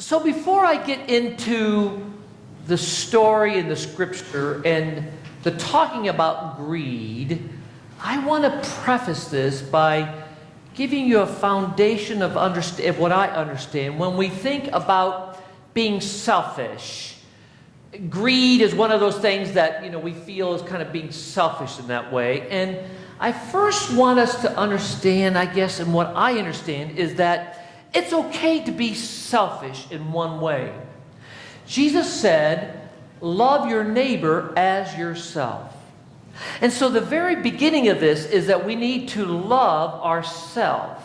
So before I get into the story in the scripture and the talking about greed, I want to preface this by giving you a foundation of what I understand. When we think about being selfish, greed is one of those things that we feel is kind of being selfish in that way. And I first want us to understand, I guess, and what I understand is that it's okay to be selfish in one way. Jesus said, love your neighbor as yourself. And so the very beginning of this is that we need to love ourselves.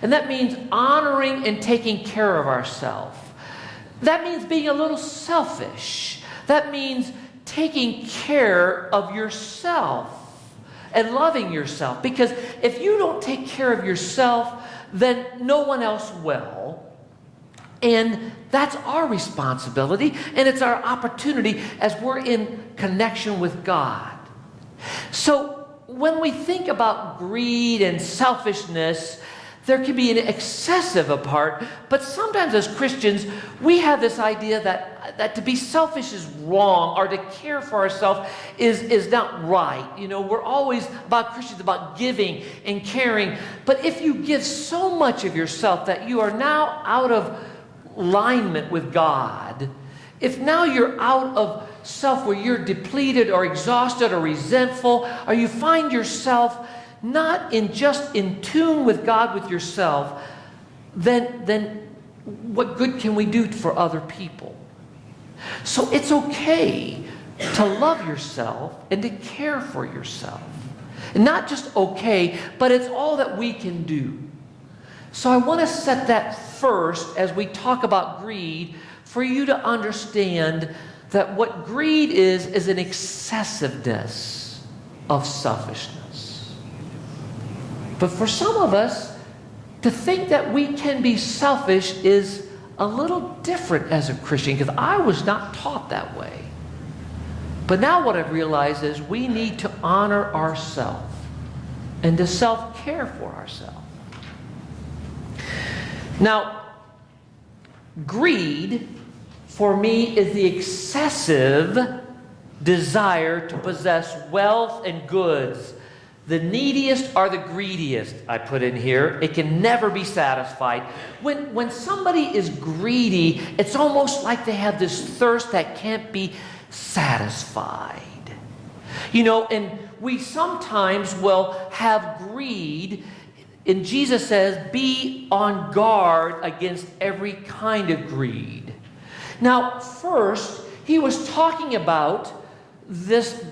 And that means honoring and taking care of ourselves. That means being a little selfish. That means taking care of yourself and loving yourself. Because if you don't take care of yourself, then no one else will. And that's our responsibility, and it's our opportunity as we're in connection with God. So when we think about greed and selfishness, there can be an excessive part, but sometimes as Christians, we have this idea that to be selfish is wrong, or to care for ourselves is not right. We're always Christians about giving and caring, but if you give so much of yourself that you are now out of alignment with God, if now you're out of self where you're depleted or exhausted or resentful, or you find yourself not in tune with God, with yourself, then what good can we do for other people? So it's okay to love yourself and to care for yourself. And not just okay, but it's all that we can do. So I want to set that first as we talk about greed, for you to understand that what greed is an excessiveness of selfishness. But for some of us, to think that we can be selfish is a little different as a Christian, because I was not taught that way. But now what I've realized is we need to honor ourselves and to self-care for ourselves. Now, greed, for me, is the excessive desire to possess wealth and goods. The neediest are the greediest, I put in here. It can never be satisfied. When somebody is greedy, it's almost like they have this thirst that can't be satisfied. And we sometimes will have greed. And Jesus says, be on guard against every kind of greed. Now, first, he was talking about this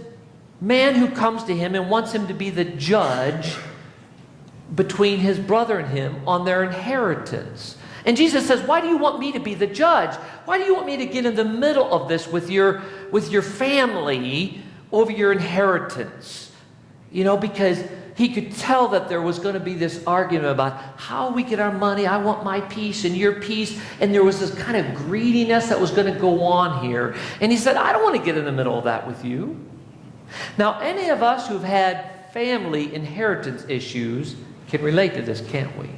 man who comes to him and wants him to be the judge between his brother and him on their inheritance. And Jesus says, why do you want me to be the judge? Why do you want me to get in the middle of this with your family over your inheritance? Because he could tell that there was going to be this argument about how we get our money. I want my piece and your piece. And there was this kind of greediness that was going to go on here. And he said, I don't want to get in the middle of that with you. Now, any of us who've had family inheritance issues can relate to this, can't we?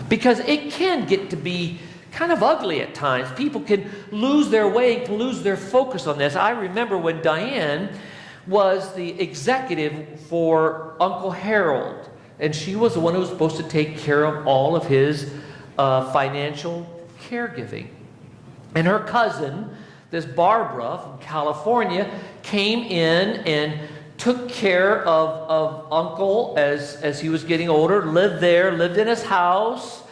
Because it can get to be kind of ugly at times. People can lose their way, can lose their focus on this. I remember when Diane was the executive for Uncle Harold, and she was the one who was supposed to take care of all of his financial caregiving. And her cousin, this Barbara from California, came in and took care of Uncle as he was getting older, lived in his house,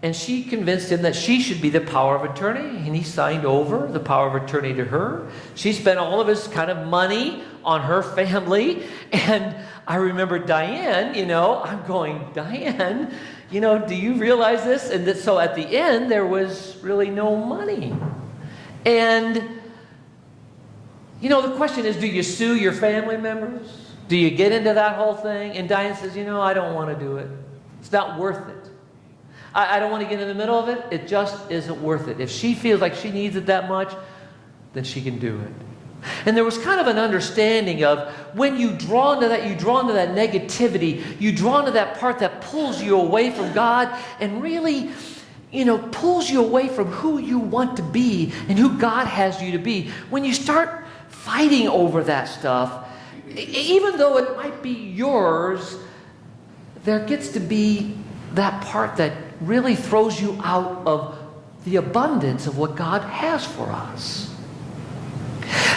and she convinced him that she should be the power of attorney, and he signed over the power of attorney to her. She spent all of his kind of money on her family, and I remember Diane, I'm going, Diane, do you realize this? And so at the end, there was really no money. And the question is, do you sue your family members? Do you get into that whole thing? And Diane says, I don't want to do it. It's not worth it. I don't want to get in the middle of it. It just isn't worth it. If she feels like she needs it that much, then she can do it. And there was kind of an understanding of when you draw into that negativity, you draw into that part that pulls you away from God, and really pulls you away from who you want to be and who God has you to be. When you start fighting over that stuff, even though it might be yours, there gets to be that part that really throws you out of the abundance of what God has for us.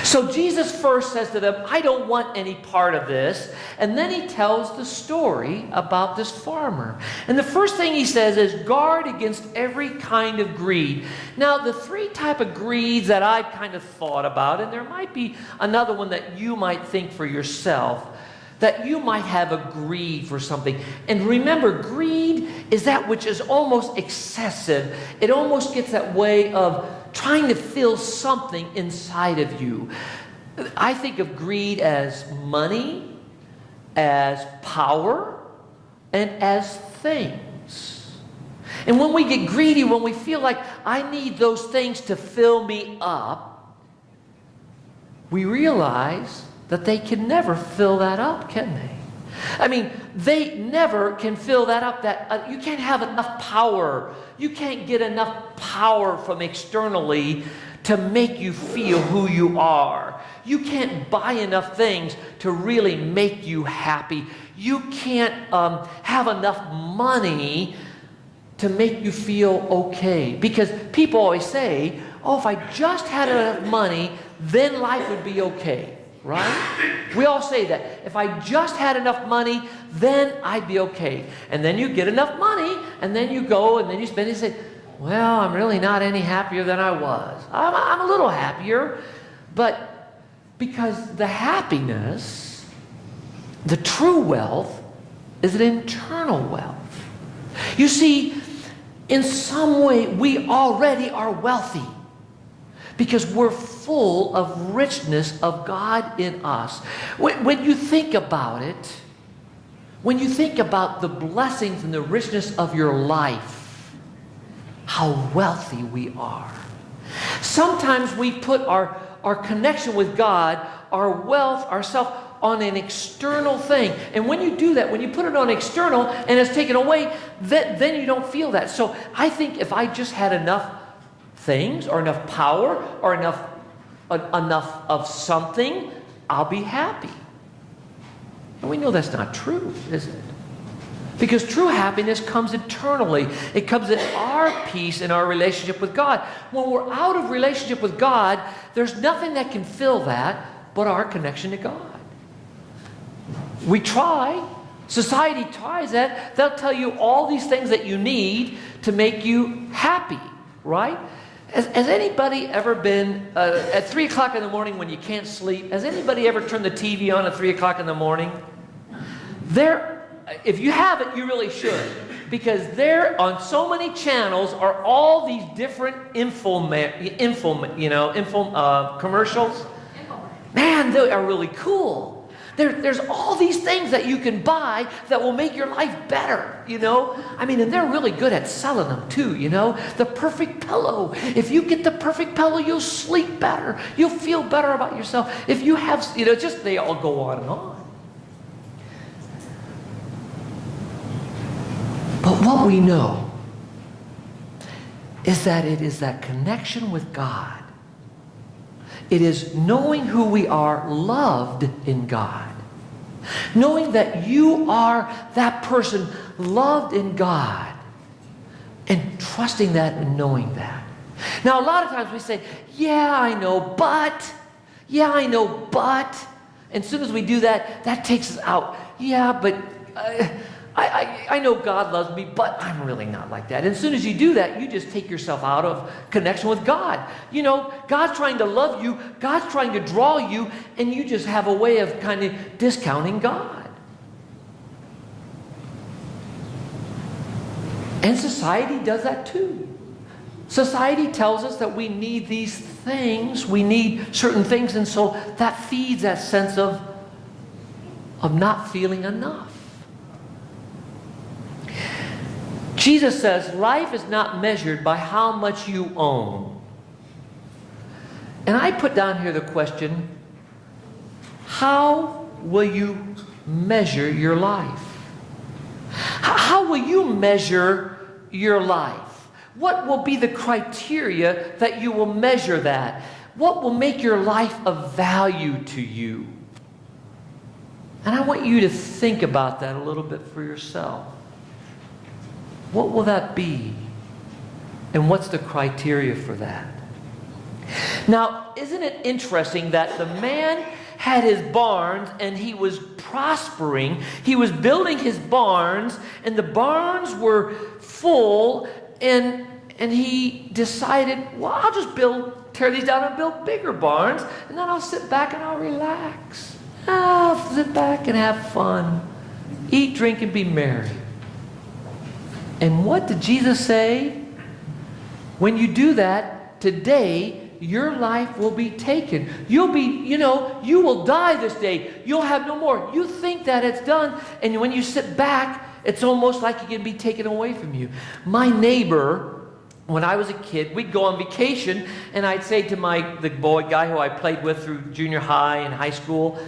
So Jesus first says to them, I don't want any part of this. And then he tells the story about this farmer. And the first thing he says is, guard against every kind of greed. Now, the three type of greeds that I've kind of thought about, and there might be another one that you might think for yourself, that you might have a greed for something. And remember, greed is that which is almost excessive. It almost gets that way of trying to fill something inside of you. I think of greed as money, as power, and as things. And when we get greedy, when we feel like I need those things to fill me up, we realize that they can never fill that up, can they? I mean, they never can fill that up. That you can't have enough power. You can't get enough power from externally to make you feel who you are. You can't buy enough things to really make you happy. You can't have enough money to make you feel okay. Because people always say, oh, if I just had enough money, then life would be okay. Right? We all say that. If I just had enough money, then I'd be okay. And then you get enough money, and then you go, and then you spend it and say, well, I'm really not any happier than I was. I'm a little happier. But because the happiness, the true wealth, is an internal wealth. You see, in some way, we already are wealthy. Because we're full of richness of God in us. When you think about it, when you think about the blessings and the richness of your life, how wealthy we are. Sometimes we put our connection with God, our wealth, ourself, on an external thing. And when you do that, when you put it on external and it's taken away, then you don't feel that. So I think if I just had enough things or enough power or enough of something, I'll be happy. And we know that's not true, is it? Because true happiness comes internally. It comes in our peace in our relationship with God. When we're out of relationship with God, there's nothing that can fill that but our connection to God. We try. Society tries that. They'll tell you all these things that you need to make you happy, right? Has anybody ever been, at 3 o'clock in the morning when you can't sleep, has anybody ever turned the TV on at 3 o'clock in the morning? If you haven't, you really should. Because there, on so many channels, are all these different commercials. Man, they are really cool. There's all these things that you can buy that will make your life better, I mean, and they're really good at selling them too, The perfect pillow. If you get the perfect pillow, you'll sleep better. You'll feel better about yourself. If you have, they all go on and on. But what we know is that it is that connection with God. It is knowing who we are, loved in God. Knowing that you are that person loved in God. And trusting that and knowing that. Now, a lot of times we say, yeah, I know, but. And as soon as we do that, that takes us out. Yeah, but I know God loves me, but I'm really not like that. And as soon as you do that, you just take yourself out of connection with God. God's trying to love you. God's trying to draw you, and you just have a way of kind of discounting God. And society does that too. Society tells us that we need these things. We need certain things, and so that feeds that sense of not feeling enough. Jesus says, life is not measured by how much you own. And I put down here the question, how will you measure your life? How will you measure your life? What will be the criteria that you will measure that? What will make your life of value to you? And I want you to think about that a little bit for yourself. What will that be? And what's the criteria for that? Now, isn't it interesting that the man had his barns and he was prospering. He was building his barns and the barns were full, and he decided, well, I'll just tear these down and build bigger barns, and then I'll sit back and I'll relax. I'll sit back and have fun. Eat, drink, and be merry. And what did Jesus say? When you do that, today, your life will be taken. You will die this day. You'll have no more. You think that it's done, and when you sit back, it's almost like it can be taken away from you. My neighbor, when I was a kid, we'd go on vacation, and I'd say to the guy who I played with through junior high and high school,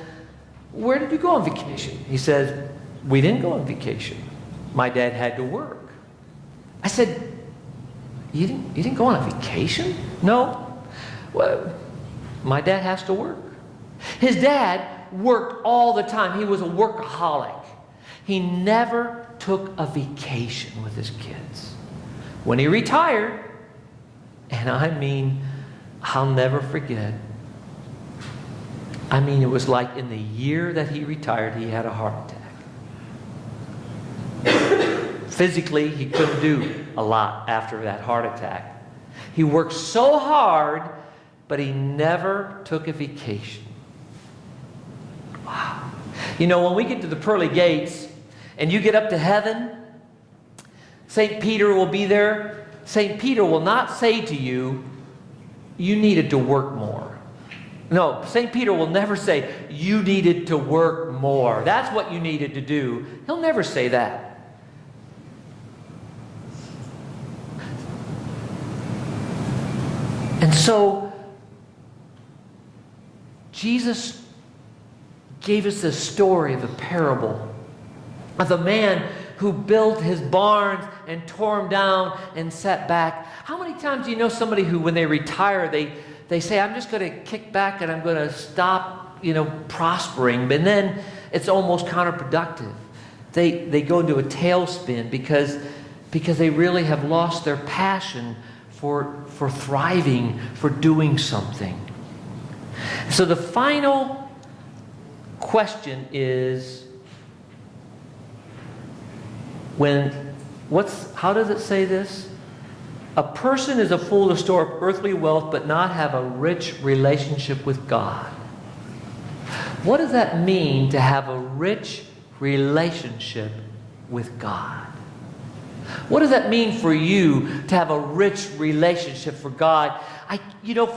where did you go on vacation? He says, we didn't go on vacation. My dad had to work. I said, you didn't go on a vacation? No. Well, my dad has to work. His dad worked all the time. He was a workaholic. He never took a vacation with his kids. When he retired, and I mean, I'll never forget. I mean, it was like in the year that he retired, he had a heart attack. Physically, he couldn't do a lot after that heart attack. He worked so hard, but he never took a vacation. Wow. You know, when we get to the pearly gates and you get up to heaven, St. Peter will be there. St. Peter will not say to you, you needed to work more. No, St. Peter will never say, you needed to work more. That's what you needed to do. He'll never say that. And so, Jesus gave us this story of a parable of a man who built his barns and tore them down and sat back. How many times do you know somebody who, when they retire, they say, I'm just going to kick back and I'm going to stop, prospering, but then it's almost counterproductive. They go into a tailspin because they really have lost their passion for thriving, for doing something. So the final question is, how does it say this? A person is a fool to store up earthly wealth but not have a rich relationship with God. What does that mean, to have a rich relationship with God? What does that mean for you to have a rich relationship for God?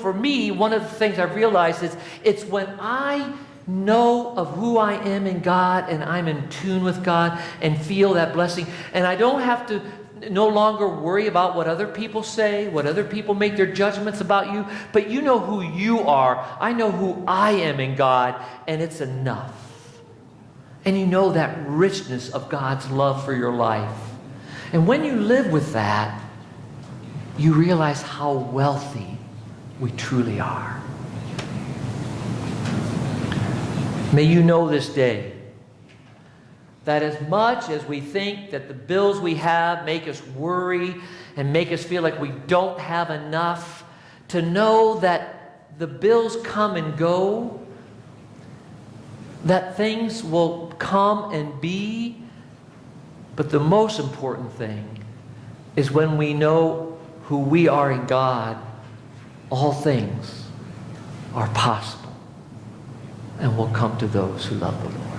For me, one of the things I've realized is it's when I know of who I am in God and I'm in tune with God and feel that blessing, and I don't have to no longer worry about what other people say, what other people make their judgments about you, but you know who you are. I know who I am in God, and it's enough. And you know that richness of God's love for your life. And when you live with that, you realize how wealthy we truly are. May you know this day that as much as we think that the bills we have make us worry and make us feel like we don't have enough, to know that the bills come and go, that things will come and be, but the most important thing is when we know who we are in God, all things are possible and will come to those who love the Lord.